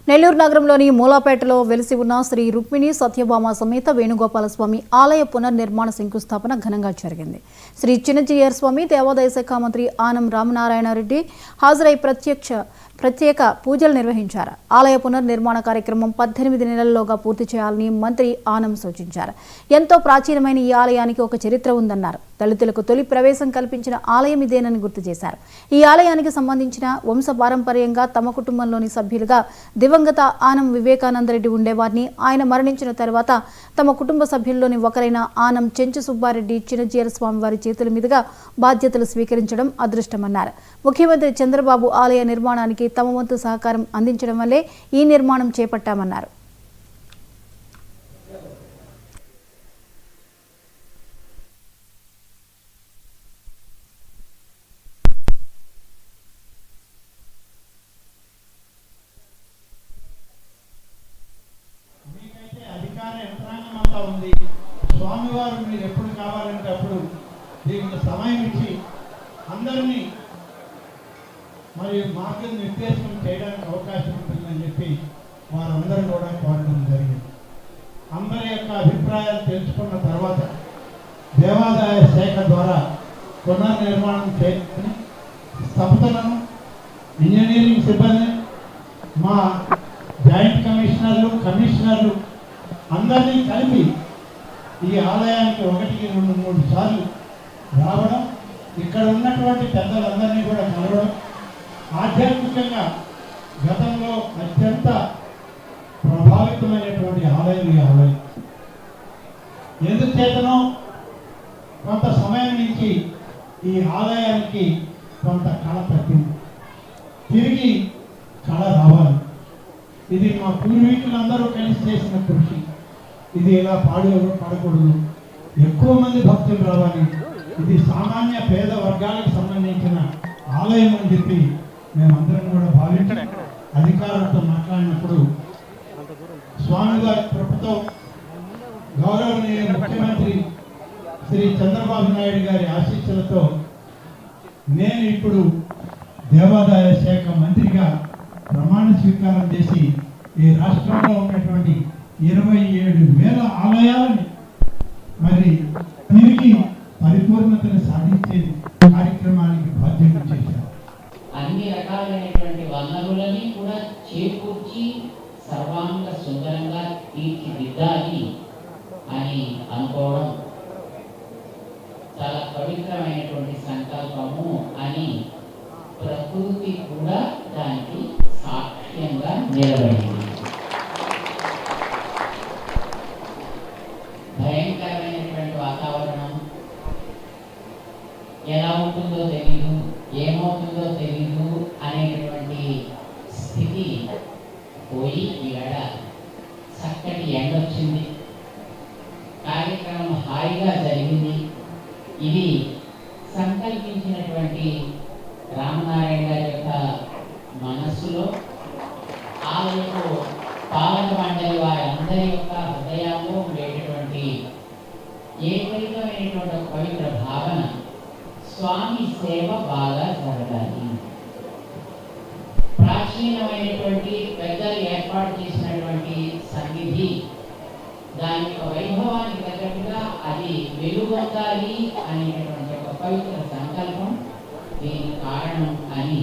నెల్లూరు నగరంలోని మూలాపేటలో వెలిసి ఉన్న శ్రీ రుక్మిణి సత్యభామ సమేత వేణుగోపాలస్వామి ఆలయ పునర్నిర్మాణ శంకుస్థాపన ఘనంగా జరిగింది. శ్రీ చిన్నజీయర్ స్వామి దేవాదాయ శాఖ మంత్రి ఆనం రామనారాయణ రెడ్డి హాజరై ప్రత్యేక పూజలు నిర్వహించారు. ఆలయ పునర్నిర్మాణ కార్యక్రమం 18 నెలల్లోగా పూర్తి చేయాలని మంత్రి ఆనం సూచించారు. ఎంతో ప్రాచీనమైన ఈ ఆలయానికి ఒక చరిత్ర ఉందన్నారు. దళితులకు తొలి ప్రవేశం కల్పించిన ఆలయం ఇదేనని గుర్తు చేశారు. ఈ ఆలయానికి సంబంధించిన వంశపారంపర్యంగా తమ కుటుంబంలోని సభ్యులుగా దివంగత ఆనం వివేకానందరెడ్డి ఉండేవారిని. ఆయన మరణించిన తర్వాత తమ కుటుంబ సభ్యుల్లోని ఒకరైన ఆనం చెంచు సుబ్బారెడ్డి చిన్నజీయర్ స్వామి వారి చేతుల మీదుగా బాధ్యతలు స్వీకరించడం అదృష్టమన్నారు. ముఖ్యమంత్రి చంద్రబాబు ఆలయ నిర్మాణానికి తమ వంతు సహకారం అందించడం వల్లే ఈ నిర్మాణం చేపట్టామన్నారు. స్వామివారు మీరు ఎప్పుడు కావాలంటే అప్పుడు దీనికి సమయం ఇచ్చి అందరినీ మరియు మార్గనిర్దేశం చేయడానికి అవకాశం ఉంటుందని చెప్పి వారందరూ కూడా కోరడం జరిగింది. అందరి యొక్క అభిప్రాయాలు తెలుసుకున్న తర్వాత దేవాదాయ శాఖ ద్వారా పునర్నిర్మాణం చేసుకుని స్థపతులను ఇంజనీరింగ్ సిబ్బంది మా జాయింట్ కమిషనర్లు అందరినీ కలిపి ఈ ఆలయానికి 1-2-3 సార్లు రావడం, ఇక్కడ ఉన్నటువంటి పెద్దలందరినీ కూడా కలవడం, ఆధ్యాత్మికంగా గతంలో అత్యంత ప్రభావితమైనటువంటి ఆలయం ఈ ఆలయం. ఎందుచేతనో కొంత సమయం నుంచి ఈ ఆలయానికి కొంత కళ తగ్గింది, తిరిగి కళ రావాలి. ఇది మా పూర్వీకులందరూ కలిసి చేసిన కృషి. ఇది ఇలా పడకూడదు, ఎక్కువ మంది భక్తులు రావాలి, ఇది సామాన్య పేద వర్గాలకు సంబంధించిన ఆలయం అని చెప్పి మేమందరం కూడా భావించి అధికారులతో మాట్లాడినప్పుడు స్వామివారి కృపతో గౌరవనీయ ముఖ్యమంత్రి శ్రీ చంద్రబాబు నాయుడు గారి ఆశీస్సులతో నేను ఇప్పుడు దేవాదాయ శాఖ మంత్రిగా ప్రమాణ స్వీకారం చేసి ఈ రాష్ట్రంలో ఉన్నటువంటి 27,000 ఆలయాలని మరి తిరిగి పరిపూర్ణతను సాధించే కార్యక్రమానికి బాధ్యత చేశారు. అన్ని రకాలైనటువంటి వనరులని కూడా చేకూర్చి సర్వాంగ సుందరంగా తీర్చిదిద్దాలి అని అనుకోవడం చాలా పవిత్రమైనటువంటి సంకల్పము అని ప్రకృతి కూడా దానికి సాక్ష్యంగా నిలబడింది. భయంకరమైనటువంటి వాతావరణం ఎలా ఉంటుందో తెలీదు, ఏమవుతుందో తెలీదు అనేటువంటి స్థితి పోయి ఈవేళ చక్కటి ఎండొచ్చింది, కార్యక్రమం హాయిగా జరిగింది. ఇది సంకల్పించినటువంటి రామనారాయణ గారి యొక్క మనస్సులో ఆలయపు పాలక మండలి వారందరి యొక్క హృదయాల్లో ఉండేటటువంటి ఏకైకమైనటువంటి పవిత్ర భావన స్వామి సేవ బాగా జరగాలి. ప్రాచీనమైనటువంటి పెద్దలు ఏర్పాటు చేసినటువంటి సన్నిధి దాని యొక్క వైభవానికి తగ్గట్టుగా అది వెలుగొందాలి అనేటటువంటి ఒక పవిత్ర సంకల్పం దీనికి కారణం అని